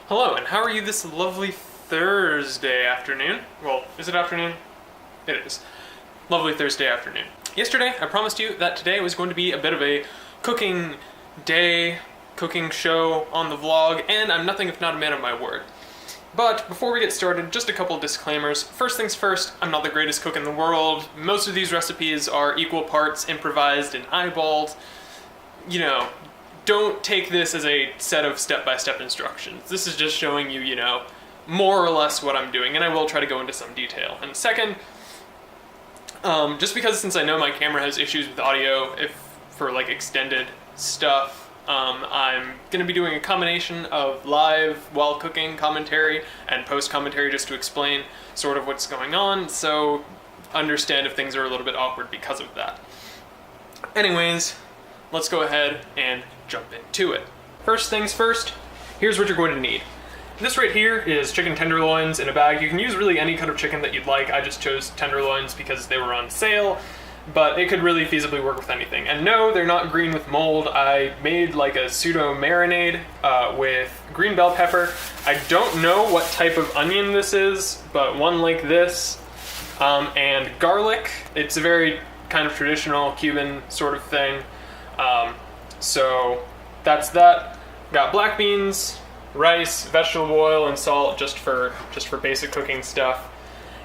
Hello, and how are you this lovely Thursday afternoon? Well, is it afternoon? It is. Lovely Thursday afternoon. Yesterday, I promised you that today was going to be a bit of a cooking day, cooking show on the vlog, and I'm nothing if not a man of my word. But before we get started, just a couple disclaimers. First things first, I'm not the greatest cook in the world. Most of these recipes are equal parts improvised and eyeballed. You know, don't take this as a set of step-by-step instructions. This is just showing you, more or less what I'm doing, and I will try to go into some detail. And second, just because since I know my camera has issues with audio, if for like extended stuff, I'm going to be doing a combination of live while cooking commentary and post commentary just to explain sort of what's going on, so understand if things are a little bit awkward because of that. Anyways, let's go ahead and jump into it. First things first, here's what you're going to need. This right here is chicken tenderloins in a bag. You can use really any cut of chicken that you'd like. I just chose tenderloins because they were on sale, but it could really feasibly work with anything. And no, they're not green with mold. I made like a pseudo marinade with green bell pepper. I don't know what type of onion this is, but one like this, and garlic. It's a very kind of traditional Cuban sort of thing. So that's that. Got black beans, rice, vegetable oil, and salt just for basic cooking stuff.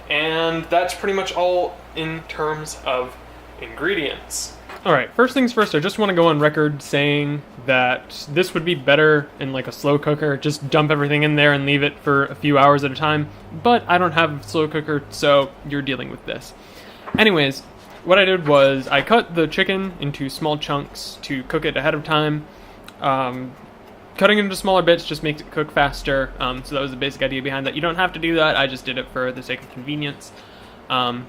And that's pretty much all in terms of ingredients. Alright, first things first, I just want to go on record saying that this would be better in like a slow cooker. Just dump everything in there and leave it for a few hours at a time. But I don't have a slow cooker, so you're dealing with this. Anyways, what I did was I cut the chicken into small chunks to cook it ahead of time. Cutting it into smaller bits just makes it cook faster, so that was the basic idea behind that. You don't have to do that, I just did it for the sake of convenience. And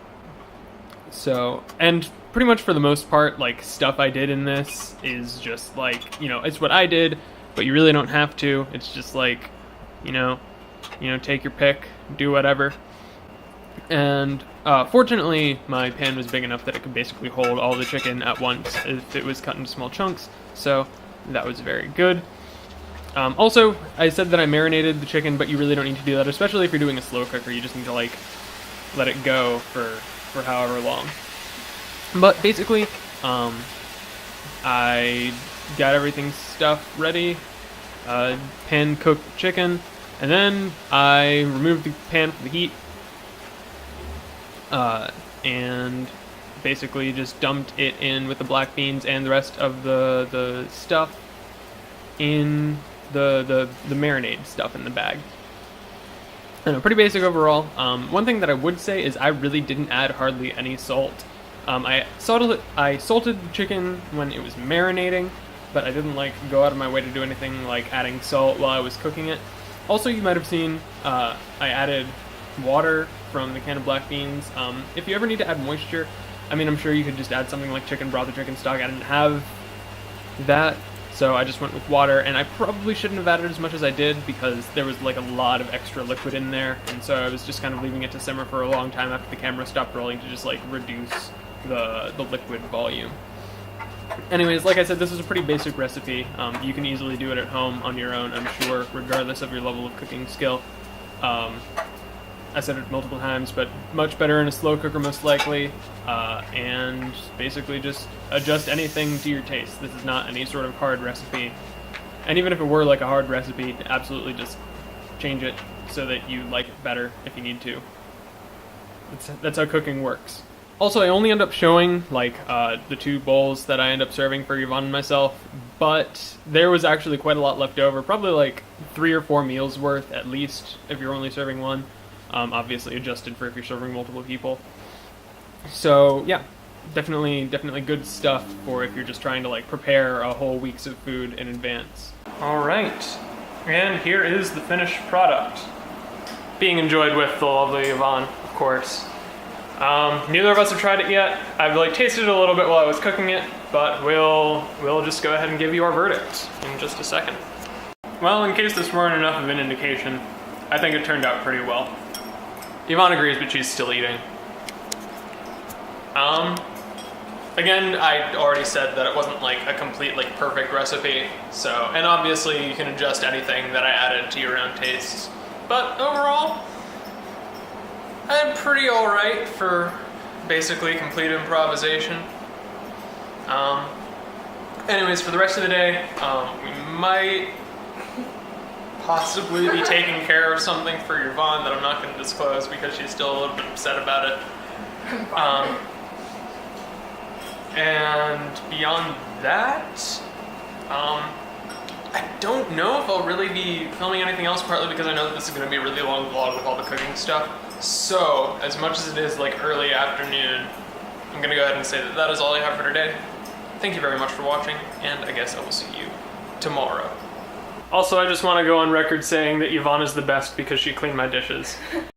pretty much for the most part, like, stuff I did in this is just like, it's what I did, but you really don't have to. It's just like, take your pick, do whatever. And fortunately, my pan was big enough that it could basically hold all the chicken at once if it was cut into small chunks, so that was very good. Also, I said that I marinated the chicken, but you really don't need to do that, especially if you're doing a slow cooker. You just need to, like, let it go for however long. But basically, I got everything stuffed ready, pan cooked the chicken, and then I removed the pan from the heat, and basically just dumped it in with the black beans and the rest of the stuff in the marinade stuff in the bag. And pretty basic overall. One thing that I would say is I really didn't add hardly any salt. I salted the chicken when it was marinating, but I didn't like go out of my way to do anything like adding salt while I was cooking it. Also, you might have seen I added water from the can of black beans. If you ever need to add moisture, I'm sure you could just add something like chicken broth or chicken stock. I didn't have that, so I just went with water, and I probably shouldn't have added as much as I did because there was like a lot of extra liquid in there, and so I was just kind of leaving it to simmer for a long time after the camera stopped rolling to just like reduce the liquid volume. Anyways, like I said, this is a pretty basic recipe. You can easily do it at home on your own, I'm sure, regardless of your level of cooking skill. I said it multiple times, but much better in a slow cooker most likely, and basically just adjust anything to your taste. This is not any sort of hard recipe, and even if it were like a hard recipe, absolutely just change it so that you like it better if you need to. That's how cooking works. Also, I only end up showing like the 2 bowls that I end up serving for Yvonne and myself, but there was actually quite a lot left over, probably like 3 or 4 meals worth at least if you're only serving one. Obviously adjusted for if you're serving multiple people. So yeah, definitely good stuff for if you're just trying to like prepare a whole week's of food in advance. Alright, and here is the finished product. Being enjoyed with the lovely Yvonne, of course. Neither of us have tried it yet. I've like tasted it a little bit while I was cooking it, but we'll just go ahead and give you our verdict in just a second. Well, in case this weren't enough of an indication, I think it turned out pretty well. Yvonne agrees, but she's still eating. Again, I already said that it wasn't like a complete, like perfect recipe, so, and obviously you can adjust anything that I added to your own tastes. But overall, I'm pretty alright for basically complete improvisation. Anyways, for the rest of the day, we might possibly be taking care of something for Yvonne that I'm not going to disclose because she's still a little bit upset about it. And beyond that, I don't know if I'll really be filming anything else, partly because I know that this is going to be a really long vlog with all the cooking stuff. So, as much as it is like early afternoon, I'm going to go ahead and say that that is all I have for today. Thank you very much for watching, and I guess I will see you tomorrow. Also, I just want to go on record saying that Yvonne is the best because she cleaned my dishes.